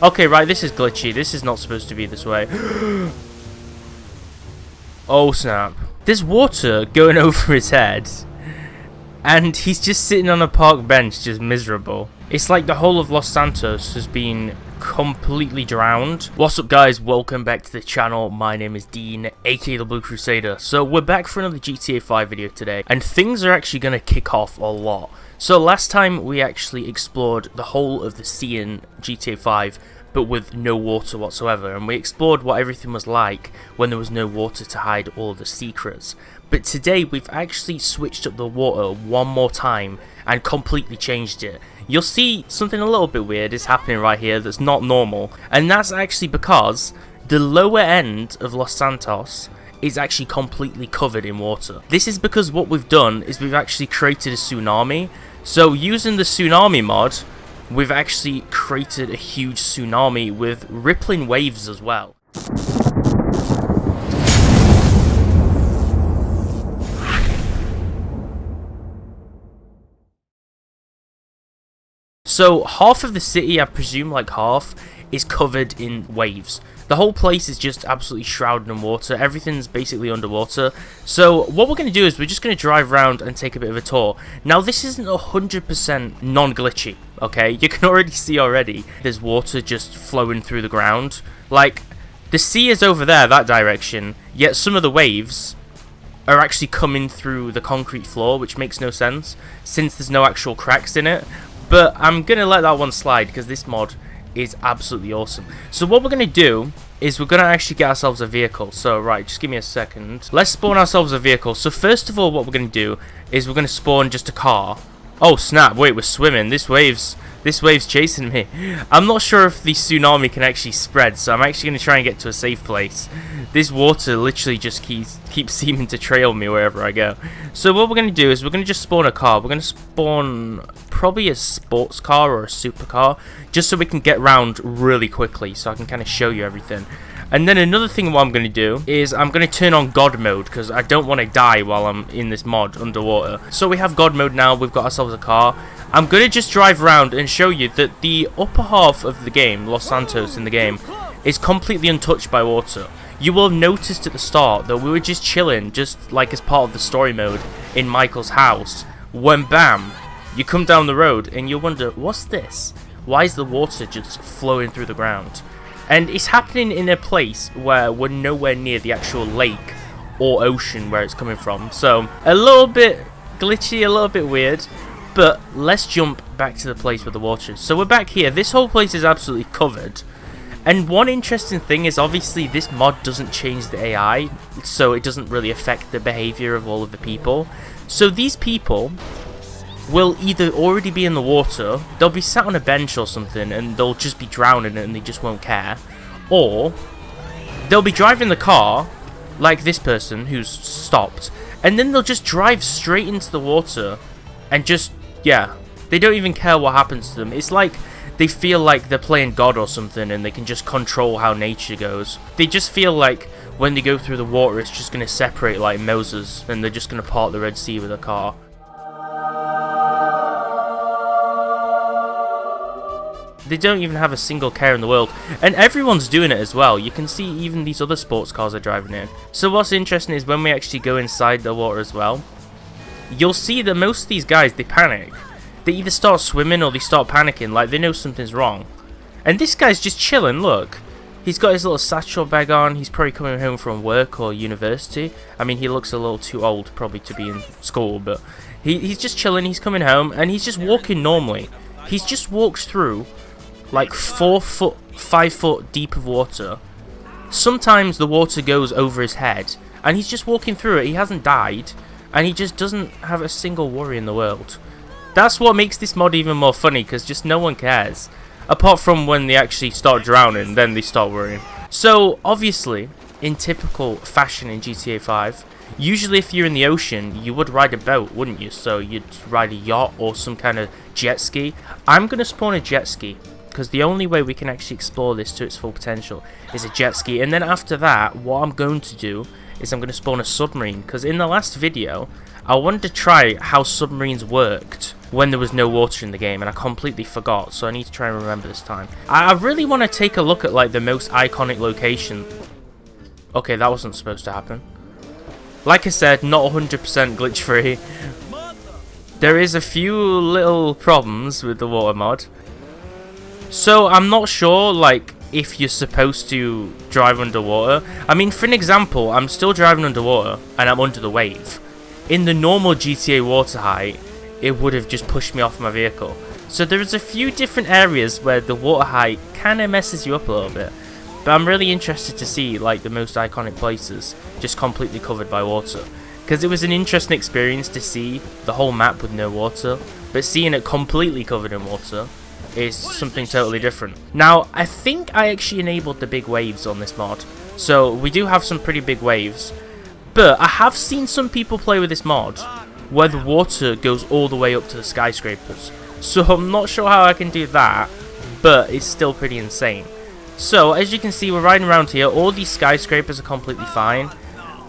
Okay, right, this is glitchy. This is not supposed to be this way. Oh, snap. There's water going over his head. And he's just sitting on a park bench, just miserable. It's like the whole of Los Santos has been completely drowned. What's up, guys? Welcome back to the channel. My name is Dean, aka the Blue Crusader. So we're back for another GTA 5 video today, and things are actually going to kick off a lot. So last time we actually explored the whole of the sea in GTA 5, but with no water whatsoever, and we explored what everything was like when there was no water to hide all the secrets. But today we've actually switched up the water one more time and completely changed it. You'll see something a little bit weird is happening right here that's not normal, and that's actually because the lower end of Los Santos is actually completely covered in water. This is because what we've done is we've actually created a tsunami. So using the Tsunami Mod, we've actually created a huge tsunami with rippling waves as well. So half of the city, I presume like half, is covered in waves. The whole place is just absolutely shrouded in water. Everything's basically underwater. So what we're going to do is we're just going to drive around and take a bit of a tour. Now this isn't 100% non-glitchy, okay? You can already see there's water just flowing through the ground. Like, the sea is over there, that direction, yet some of the waves are actually coming through the concrete floor, which makes no sense since there's no actual cracks in it. But I'm going to let that one slide because this mod is absolutely awesome. So what we're going to do is we're going to actually get ourselves a vehicle. So right, just give me a second. Let's spawn ourselves a vehicle. So first of all, what we're going to do is we're going to spawn just a car. Oh snap, wait, we're swimming. This wave's chasing me. I'm not sure if the tsunami can actually spread, so I'm actually going to try and get to a safe place. This water literally just keeps seeming to trail me wherever I go. So what we're going to do is we're going to just spawn a car. We're going to spawn probably a sports car or a supercar, just so we can get around really quickly, so I can kind of show you everything. And then another thing what I'm going to do is I'm going to turn on God mode, because I don't want to die while I'm in this mod underwater. So we have God mode now, we've got ourselves a car. I'm going to just drive around and show you that the upper half of the game, Los Santos in the game, is completely untouched by water. You will have noticed at the start that we were just chilling, just like as part of the story mode in Michael's house, when bam, you come down the road and you wonder, what's this? Why is the water just flowing through the ground? And it's happening in a place where we're nowhere near the actual lake or ocean where it's coming from. So a little bit glitchy, a little bit weird, but let's jump back to the place where the water is. So we're back here. This whole place is absolutely covered. And one interesting thing is obviously this mod doesn't change the AI, so it doesn't really affect the behavior of all of the people. So these people will either already be in the water, they'll be sat on a bench or something and they'll just be drowning and they just won't care, or they'll be driving the car like this person who's stopped, and then they'll just drive straight into the water and just, yeah, they don't even care what happens to them. It's like they feel like they're playing God or something and they can just control how nature goes. They just feel like when they go through the water it's just going to separate like Moses and they're just going to part the Red Sea with a car. They don't even have a single care in the world, and everyone's doing it as well. You can see even these other sports cars are driving in. So what's interesting is when we actually go inside the water as well, you'll see that most of these guys, they panic. They either start swimming or they start panicking, like they know something's wrong. And this guy's just chilling, look. He's got his little satchel bag on, he's probably coming home from work or university. I mean, he looks a little too old probably to be in school, but he's just chilling, he's coming home, and he's just walking normally. He's just walked through like 4 foot, 5 foot deep of water. Sometimes the water goes over his head, and he's just walking through it. He hasn't died, and he just doesn't have a single worry in the world. That's what makes this mod even more funny, because just no one cares. Apart from when they actually start drowning, then they start worrying. So, obviously, in typical fashion in GTA 5, usually if you're in the ocean, you would ride a boat, wouldn't you? So, you'd ride a yacht or some kind of jet ski. I'm going to spawn a jet ski, because the only way we can actually explore this to its full potential is a jet ski. And then after that, what I'm going to do is I'm going to spawn a submarine, because in the last video I wanted to try how submarines worked when there was no water in the game, and I completely forgot, so I need to try and remember this time. I really want to take a look at like the most iconic location. Okay, that wasn't supposed to happen. Like I said, not 100% glitch free. There is a few little problems with the water mod. So I'm not sure like if you're supposed to drive underwater. I mean, for an example, I'm still driving underwater and I'm under the wave. In the normal GTA water height, it would have just pushed me off my vehicle. So there's a few different areas where the water height kind of messes you up a little bit. But I'm really interested to see like the most iconic places just completely covered by water. Because it was an interesting experience to see the whole map with no water. But seeing it completely covered in water is something totally different. Now, I think I actually enabled the big waves on this mod. So we do have some pretty big waves. But I have seen some people play with this mod where the water goes all the way up to the skyscrapers. So I'm not sure how I can do that, but it's still pretty insane. So as you can see, we're riding around here. All these skyscrapers are completely fine.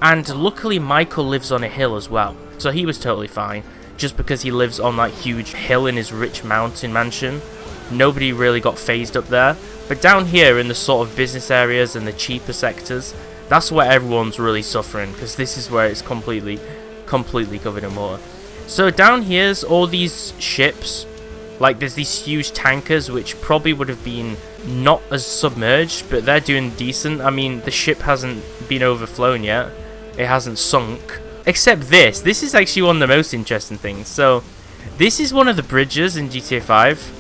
And luckily Michael lives on a hill as well. So he was totally fine. Just because he lives on that huge hill in his rich mountain mansion. Nobody really got phased up there. But down here in the sort of business areas and the cheaper sectors, that's where everyone's really suffering, because this is where it's completely covered in water. So down here's all these ships. Like there's these huge tankers which probably would have been not as submerged, but they're doing decent. I mean, the ship hasn't been overflown yet. It hasn't sunk. Except this is actually one of the most interesting things. So this is one of the bridges in GTA 5.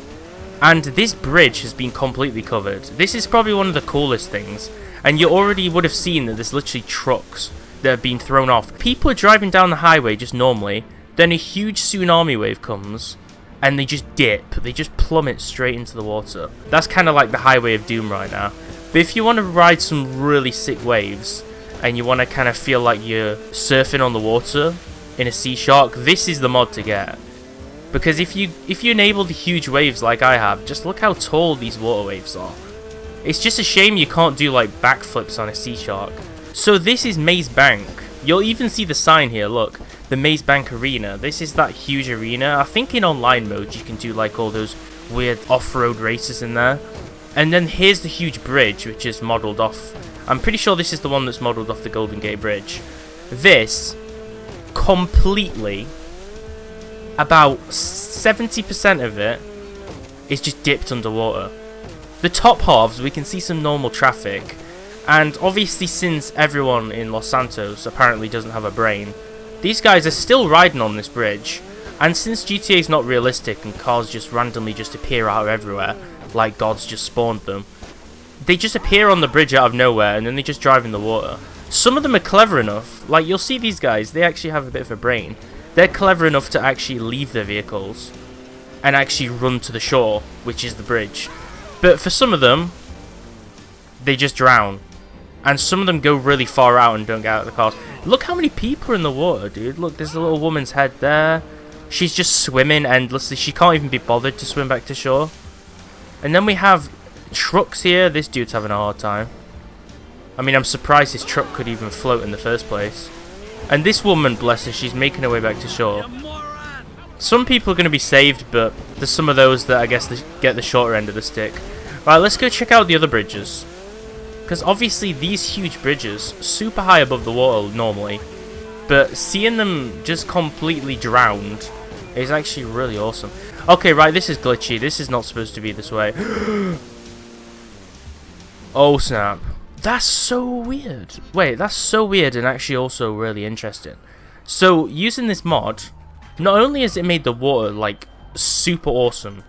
And this bridge has been completely covered. This is probably one of the coolest things. And you already would have seen that there's literally trucks that have been thrown off. People are driving down the highway just normally. Then a huge tsunami wave comes. And they just dip. They just plummet straight into the water. That's kind of like the highway of doom right now. But if you want to ride some really sick waves, and you want to kind of feel like you're surfing on the water in a sea shark, this is the mod to get. Because if you enable the huge waves like I have, just look how tall these water waves are. It's just a shame you can't do like backflips on a sea shark. So this is Maze Bank. You'll even see the sign here, look. The Maze Bank Arena. This is that huge arena. I think in online mode you can do like all those weird off-road races in there. And then here's the huge bridge, which is modelled off. I'm pretty sure this is the one that's modelled off the Golden Gate Bridge. This, completely, about 70% of it is just dipped underwater. The top halves, we can see some normal traffic. And obviously, since everyone in Los Santos apparently doesn't have a brain, these guys are still riding on this bridge. And since GTA is not realistic and cars just randomly just appear out everywhere, like gods just spawned them, they just appear on the bridge out of nowhere and then they just drive in the water. Some of them are clever enough, like you'll see these guys, they actually have a bit of a brain. They're clever enough to actually leave their vehicles and actually run to the shore, which is the bridge. But for some of them, they just drown. And some of them go really far out and don't get out of the cars. Look how many people are in the water, dude. Look, there's a little woman's head there. She's just swimming endlessly. She can't even be bothered to swim back to shore. And then we have trucks here. This dude's having a hard time. I mean, I'm surprised his truck could even float in the first place. And this woman, bless her, she's making her way back to shore. Some people are going to be saved, but there's some of those that I guess they get the shorter end of the stick. Right, let's go check out the other bridges. Because obviously these huge bridges, super high above the water normally, but seeing them just completely drowned is actually really awesome. Okay, right, this is glitchy. This is not supposed to be this way. Oh, snap. That's so weird. Wait, that's so weird and actually also really interesting. So, using this mod, not only has it made the water, like, super awesome,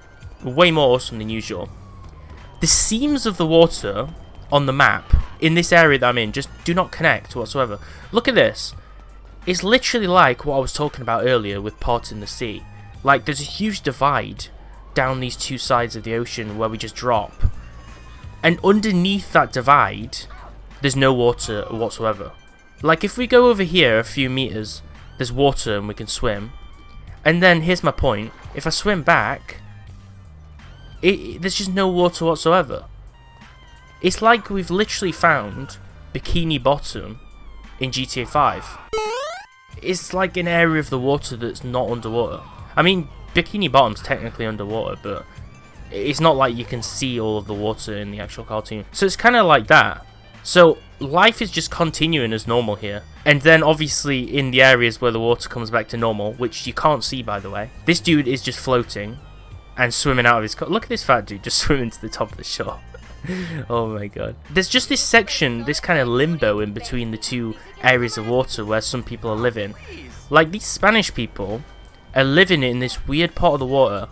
way more awesome than usual, the seams of the water on the map, in this area that I'm in, just do not connect whatsoever. Look at this. It's literally like what I was talking about earlier with parting the sea. Like, there's a huge divide down these two sides of the ocean where we just drop. And underneath that divide, there's no water whatsoever. Like, if we go over here a few meters, there's water and we can swim. And then, here's my point. If I swim back, there's just no water whatsoever. It's like we've literally found Bikini Bottom in GTA 5. it's like an area of the water that's not underwater. I mean, Bikini Bottom's technically underwater, but it's not like you can see all of the water in the actual cartoon. So it's kind of like that. So life is just continuing as normal here. And then obviously in the areas where the water comes back to normal, which you can't see by the way, this dude is just floating and swimming out of his car. Look at this fat dude just swimming to the top of the shore. Oh my god. There's just this section, this kind of limbo in between the two areas of water where some people are living. Like these Spanish people are living in this weird part of the water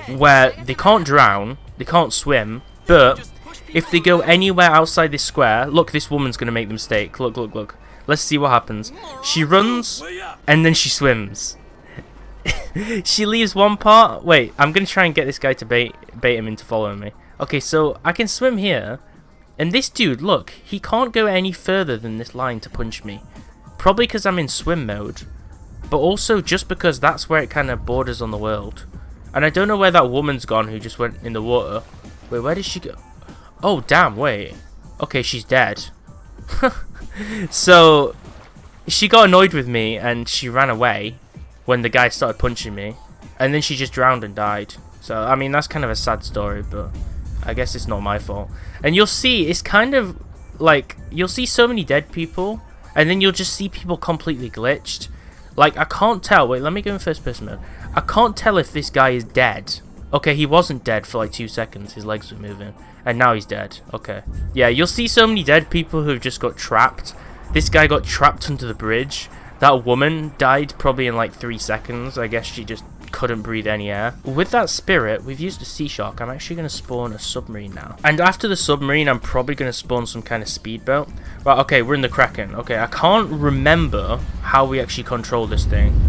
where they can't drown, they can't swim, but if they go anywhere outside this square, look, this woman's going to make the mistake. Look, look, look. Let's see what happens. She runs, and then she swims. She leaves one part. Wait, I'm going to try and get this guy to bait him into following me. Okay, so I can swim here, and this dude, look, he can't go any further than this line to punch me. Probably because I'm in swim mode, but also just because that's where it kind of borders on the world. And I don't know where that woman's gone who just went in the water. Wait, where did she go? Oh, damn, wait. Okay, she's dead. So, she got annoyed with me and she ran away when the guy started punching me. And then she just drowned and died. So, I mean, that's kind of a sad story, but I guess it's not my fault. And you'll see, it's kind of like, you'll see so many dead people, and then you'll just see people completely glitched. Like, I can't tell. Wait, let me go in first person mode. I can't tell if this guy is dead. Okay, he wasn't dead for like 2 seconds. His legs were moving. And now he's dead. Okay. Yeah, you'll see so many dead people who've just got trapped. This guy got trapped under the bridge. That woman died probably in like 3 seconds. I guess she just couldn't breathe any air. With that spirit, we've used a sea shark. I'm actually going to spawn a submarine now. And after the submarine, I'm probably going to spawn some kind of speedboat. Right, okay, we're in the Kraken. Okay, I can't remember how we actually control this thing.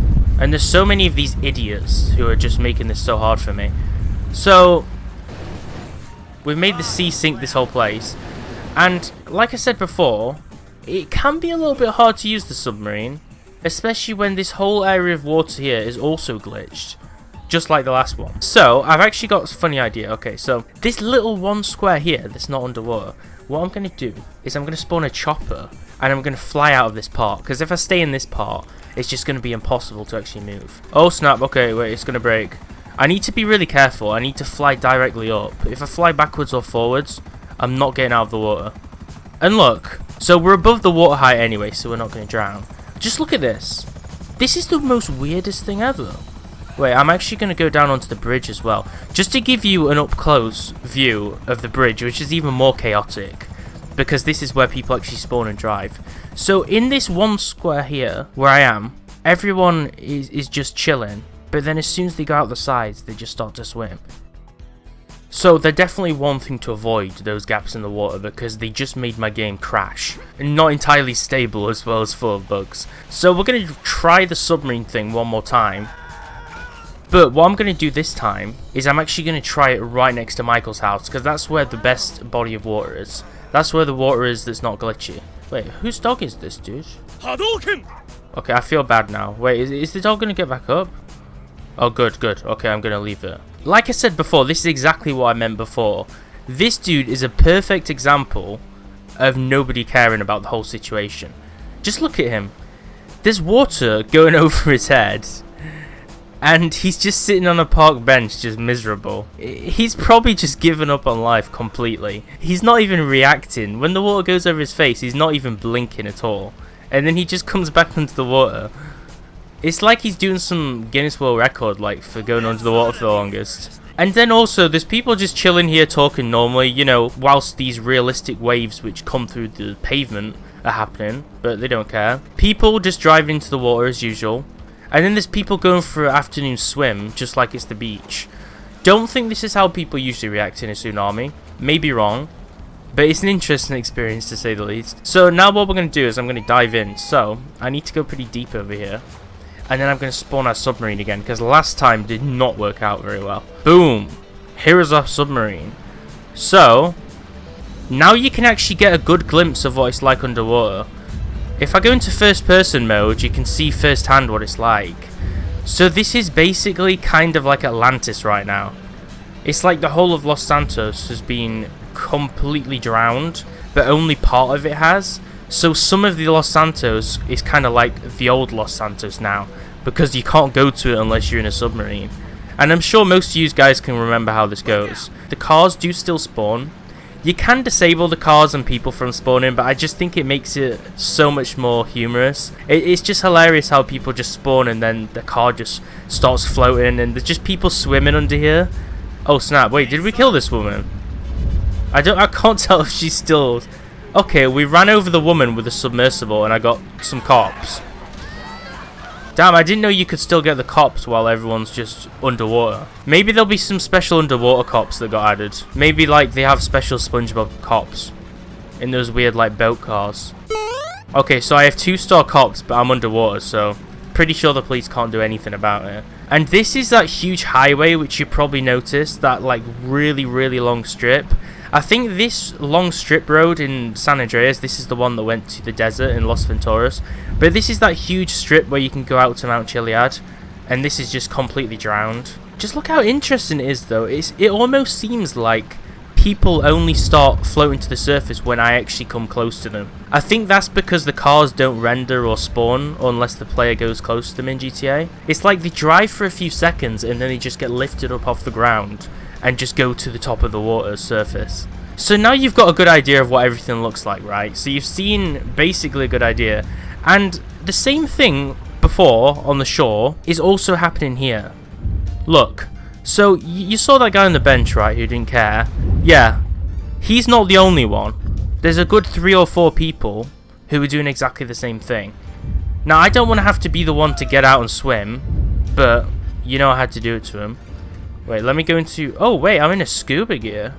And there's so many of these idiots who are just making this so hard for me. So, we've made the sea sink this whole place. And, like I said before, it can be a little bit hard to use the submarine. Especially when this whole area of water here is also glitched. Just like the last one. So, I've actually got a funny idea. Okay, so, this little one square here that's not underwater. What I'm going to do is I'm going to spawn a chopper. And I'm going to fly out of this part. Because if I stay in this part, it's just going to be impossible to actually move. Oh snap, okay, wait, it's going to break. I need to be really careful. I need to fly directly up. If I fly backwards or forwards, I'm not getting out of the water. And look, so we're above the water height anyway, so we're not going to drown. Just look at this. This is the most weirdest thing ever. Wait, I'm actually going to go down onto the bridge as well. Just to give you an up-close view of the bridge, which is even more chaotic. Because this is where people actually spawn and drive. So in this one square here, where I am, everyone is just chilling. But then as soon as they go out the sides, they just start to swim. So they're definitely one thing to avoid, those gaps in the water, because they just made my game crash. And not entirely stable as well as full of bugs. So we're going to try the submarine thing one more time. But what I'm going to do this time is I'm actually going to try it right next to Michael's house, because that's where the best body of water is. That's where the water is that's not glitchy. Wait, whose dog is this, dude? Okay, I feel bad now. Wait, is the dog going to get back up? Oh, good, good. Okay, I'm going to leave it. Like I said before, this is exactly what I meant before. This dude is a perfect example of nobody caring about the whole situation. Just look at him. There's water going over his head. And he's just sitting on a park bench, just miserable. He's probably just given up on life completely. He's not even reacting. When the water goes over his face, he's not even blinking at all. And then he just comes back into the water. It's like he's doing some Guinness World Record, like, for going under the water for the longest. And then also, there's people just chilling here talking normally, you know, whilst these realistic waves which come through the pavement are happening, but they don't care. People just driving into the water as usual. And then there's people going for an afternoon swim, just like it's the beach. Don't think this is how people usually react in a tsunami. Maybe wrong, but it's an interesting experience to say the least. So now what we're going to do is I'm going to dive in. So, I need to go pretty deep over here. And then I'm going to spawn our submarine again, because last time did not work out very well. Boom! Here is our submarine. So, now you can actually get a good glimpse of what it's like underwater. If I go into first person mode, you can see firsthand what it's like. So this is basically kind of like Atlantis right now. It's like the whole of Los Santos has been completely drowned, but only part of it has. So some of the Los Santos is kind of like the old Los Santos now, because you can't go to it unless you're in a submarine. And I'm sure most of you guys can remember how this goes. The cars do still spawn. You can disable the cars and people from spawning, but I just think it makes it so much more humorous. It's just hilarious how people just spawn and then the car just starts floating and there's just people swimming under here. Oh snap, wait, did we kill this woman? I can't tell if she's still... Okay, we ran over the woman with a submersible and I got some cops. Damn, I didn't know you could still get the cops while everyone's just underwater. Maybe there'll be some special underwater cops that got added. Maybe like they have special SpongeBob cops in those weird like boat cars. Okay, so I have 2-star cops, but I'm underwater, so pretty sure the police can't do anything about it. And this is that huge highway which you probably noticed, that like really long strip. I think this long strip road in San Andreas, this is the one that went to the desert in Los Venturas. But this is that huge strip where you can go out to Mount Chiliad, and this is just completely drowned. Just look how interesting it is though. It almost seems like people only start floating to the surface when I actually come close to them. I think that's because the cars don't render or spawn unless the player goes close to them in GTA. It's like they drive for a few seconds and then they just get lifted up off the ground and just go to the top of the water's surface. So now you've got a good idea of what everything looks like, right? So you've seen basically a good idea. And the same thing before on the shore is also happening here. Look. So you saw that guy on the bench, right, who didn't care? Yeah. He's not the only one. There's a good 3 or 4 people who are doing exactly the same thing. Now, I don't want to have to be the one to get out and swim, but you know I had to do it to him. Wait, let me go into... Oh, wait, I'm in a scuba gear.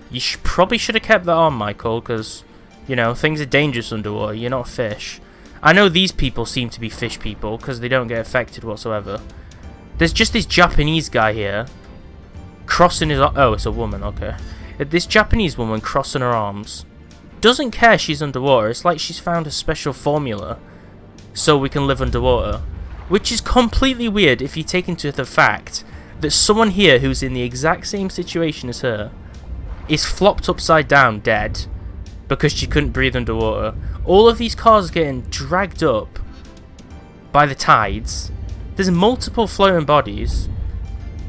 You probably should have kept that on, Michael, because, you know, things are dangerous underwater. You're not a fish. I know these people seem to be fish people, because they don't get affected whatsoever. There's just this Japanese guy here, crossing his... Oh, it's a woman, okay. This Japanese woman crossing her arms. Doesn't care she's underwater. It's like she's found a special formula so we can live underwater. Which is completely weird if you take into the fact that someone here who's in the exact same situation as her is flopped upside down dead because she couldn't breathe underwater. All of these cars are getting dragged up by the tides. There's multiple floating bodies,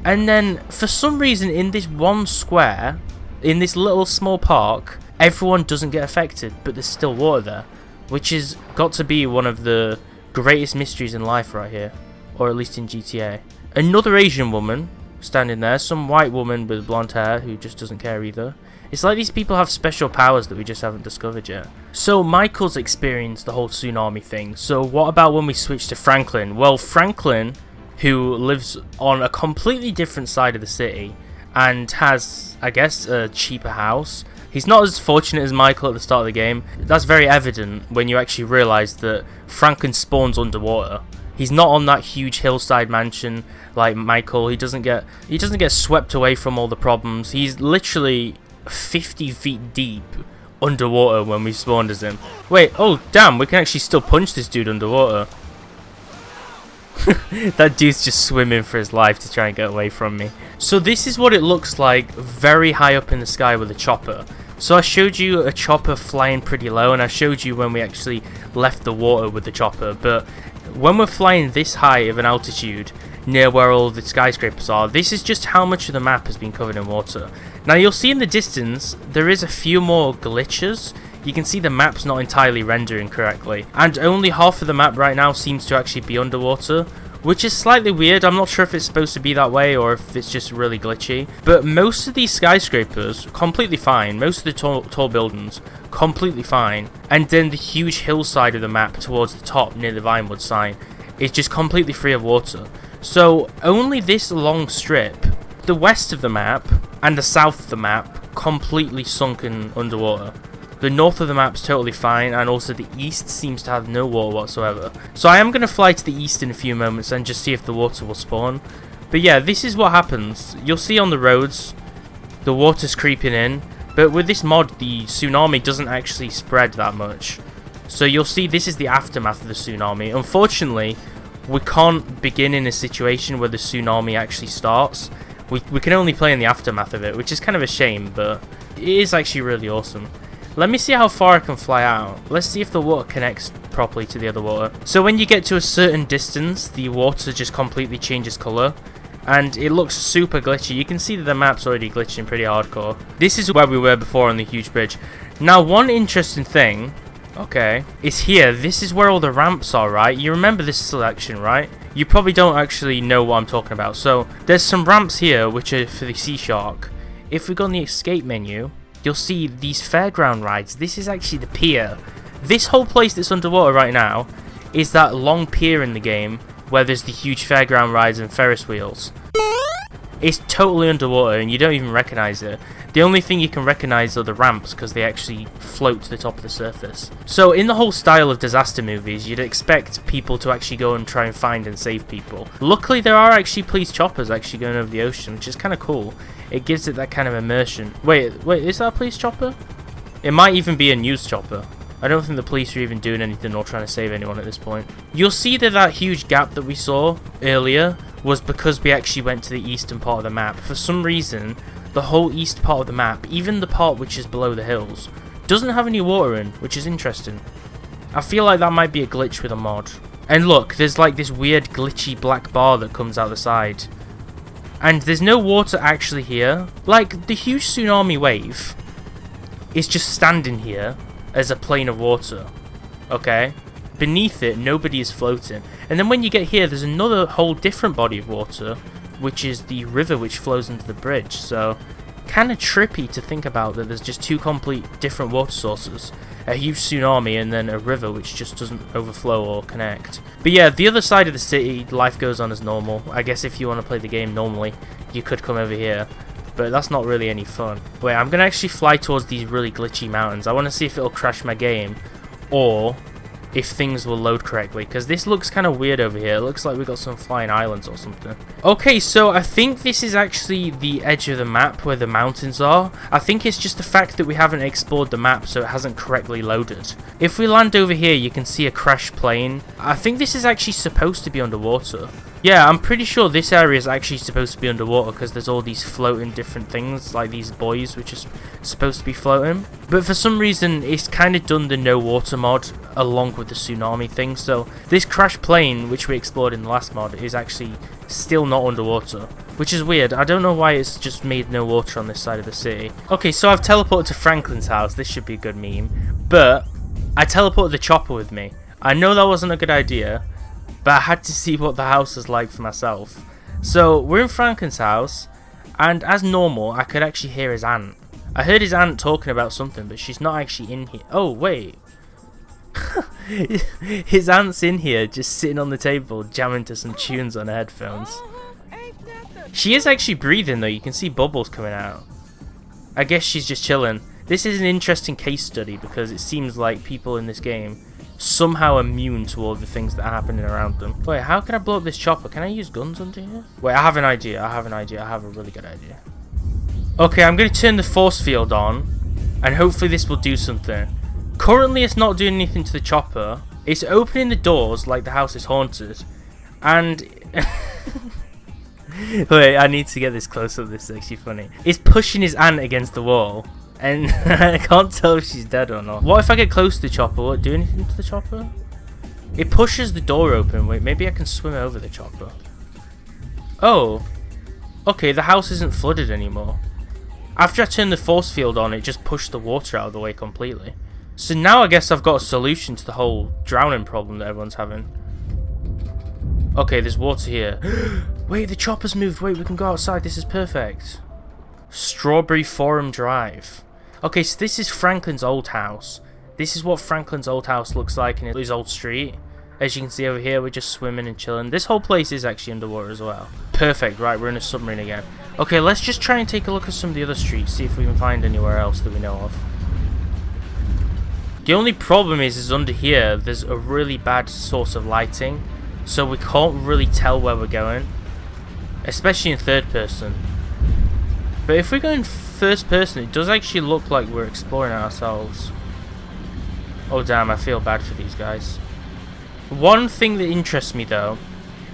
and then for some reason in this one square, in this little small park, everyone doesn't get affected, but there's still water there, which has got to be one of the greatest mysteries in life right here, or at least in GTA. Another Asian woman standing there, some white woman with blonde hair who just doesn't care either. It's like these people have special powers that we just haven't discovered yet. So Michael's experienced the whole tsunami thing. So what about when we switch to Franklin? Well, Franklin, who lives on a completely different side of the city and has, I guess, a cheaper house. He's not as fortunate as Michael at the start of the game. That's very evident when you actually realise that Franklin spawns underwater. He's not on that huge hillside mansion like Michael. He doesn't get swept away from all the problems. He's literally 50 feet deep underwater when we spawned as him. Wait, oh damn, we can actually still punch this dude underwater. That dude's just swimming for his life to try and get away from me. So this is what it looks like very high up in the sky with a chopper. So I showed you a chopper flying pretty low, and I showed you when we actually left the water with the chopper, but when we're flying this high of an altitude near where all the skyscrapers are, this is just how much of the map has been covered in water. Now you'll see in the distance there is a few more glitches. You can see the map's not entirely rendering correctly, and only half of the map right now seems to actually be underwater, which is slightly weird. I'm not sure if it's supposed to be that way or if it's just really glitchy, but most of these skyscrapers completely fine, most of the tall buildings completely fine, and then the huge hillside of the map towards the top near the Vinewood sign is just completely free of water. So only this long strip, the west of the map and the south of the map, completely sunken underwater. The north of the map's totally fine, and also the east seems to have no water whatsoever. So I am going to fly to the east in a few moments and just see if the water will spawn. But yeah, this is what happens. You'll see on the roads, the water's creeping in, but with this mod, the tsunami doesn't actually spread that much. So you'll see this is the aftermath of the tsunami. Unfortunately, we can't begin in a situation where the tsunami actually starts. We can only play in the aftermath of it, which is kind of a shame, but it is actually really awesome. Let me see how far I can fly out. Let's see if the water connects properly to the other water. So when you get to a certain distance, the water just completely changes colour. And it looks super glitchy. You can see that the map's already glitching pretty hardcore. This is where we were before on the huge bridge. Now, one interesting thing, okay, is here. This is where all the ramps are, right? You remember this selection, right? You probably don't actually know what I'm talking about. So, there's some ramps here, which are for the Sea Shark. If we go on the escape menu, you'll see these fairground rides. This is actually the pier. This whole place that's underwater right now is that long pier in the game where there's the huge fairground rides and Ferris wheels. It's totally underwater and you don't even recognize it. The only thing you can recognize are the ramps because they actually float to the top of the surface. So in the whole style of disaster movies, you'd expect people to actually go and try and find and save people. Luckily there are actually police choppers actually going over the ocean, which is kind of cool. It gives it that kind of immersion. Wait, is that a police chopper? It might even be a news chopper. I don't think the police are even doing anything or trying to save anyone at this point. You'll see that that huge gap that we saw earlier was because we actually went to the eastern part of the map. For some reason, the whole east part of the map, even the part which is below the hills, doesn't have any water in, which is interesting. I feel like that might be a glitch with a mod. And look, there's like this weird glitchy black bar that comes out the side. And there's no water actually here. Like, the huge tsunami wave is just standing here as a plane of water, okay? Beneath it, nobody is floating. And then when you get here, there's another whole different body of water, which is the river which flows into the bridge. So, kind of trippy to think about that there's just two complete different water sources. A huge tsunami and then a river which just doesn't overflow or connect. But yeah, the other side of the city, life goes on as normal. I guess if you want to play the game normally, you could come over here. But that's not really any fun. Wait, I'm going to actually fly towards these really glitchy mountains. I want to see if it'll crash my game, or if things will load correctly, because this looks kind of weird over here. It looks like we got some flying islands or something. Okay, so I think this is actually the edge of the map where the mountains are. I think it's just the fact that we haven't explored the map, so it hasn't correctly loaded. If we land over here, you can see a crashed plane. I think this is actually supposed to be underwater. Yeah, I'm pretty sure this area is actually supposed to be underwater because there's all these floating different things, like these buoys which are supposed to be floating. But for some reason, it's kind of done the no water mod along with the tsunami thing. So this crash plane, which we explored in the last mod, is actually still not underwater, which is weird. I don't know why it's just made no water on this side of the city. Okay, so I've teleported to Franklin's house. This should be a good meme. But I teleported the chopper with me. I know that wasn't a good idea, but I had to see what the house is like for myself. So we're in Franklin's house, and as normal, I could actually hear his aunt. I heard his aunt talking about something, but she's not actually in here. Oh, wait. His aunt's in here, just sitting on the table, jamming to some tunes on her headphones. She is actually breathing, though. You can see bubbles coming out. I guess she's just chilling. This is an interesting case study, because it seems like people in this game somehow immune to all the things that are happening around them. Wait, how can I blow up this chopper? Can I use guns under here? Wait, I have an idea. I have a really good idea. Okay, I'm going to turn the force field on, and hopefully this will do something. Currently, it's not doing anything to the chopper. It's opening the doors like the house is haunted. And wait, I need to get this close up. This is actually funny. It's pushing his aunt against the wall. And I can't tell if she's dead or not. What if I get close to the chopper? Will it do anything to the chopper? It pushes the door open. Wait, maybe I can swim over the chopper. Oh. Okay, the house isn't flooded anymore. After I turned the force field on, it just pushed the water out of the way completely. So now I guess I've got a solution to the whole drowning problem that everyone's having. Okay, there's water here. Wait, the chopper's moved. Wait, we can go outside. This is perfect. Strawberry Forum Drive. Okay, so this is Franklin's old house. This is what Franklin's old house looks like in his old street. As you can see over here, we're just swimming and chilling. This whole place is actually underwater as well. Perfect, right, we're in a submarine again. Okay, let's just try and take a look at some of the other streets, see if we can find anywhere else that we know of. The only problem is under here, there's a really bad source of lighting, so we can't really tell where we're going, especially in third person. But if we go in first person, it does actually look like we're exploring ourselves. Oh damn, I feel bad for these guys. One thing that interests me though,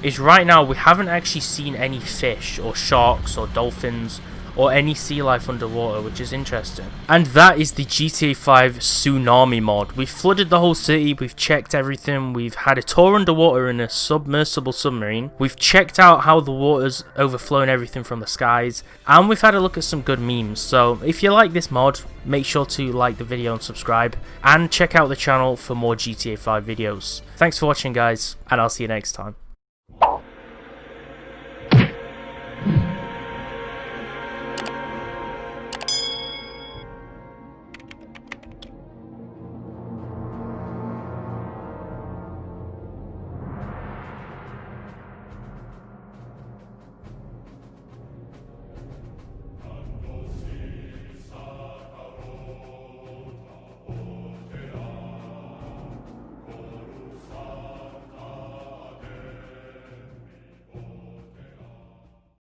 is right now we haven't actually seen any fish or sharks or dolphins or any sea life underwater, which is interesting. And that is the GTA 5 Tsunami mod. We've flooded the whole city, we've checked everything, we've had a tour underwater in a submersible submarine, we've checked out how the water's overflowing everything from the skies, and we've had a look at some good memes. So if you like this mod, make sure to like the video and subscribe, and check out the channel for more GTA 5 videos. Thanks for watching, guys, and I'll see you next time.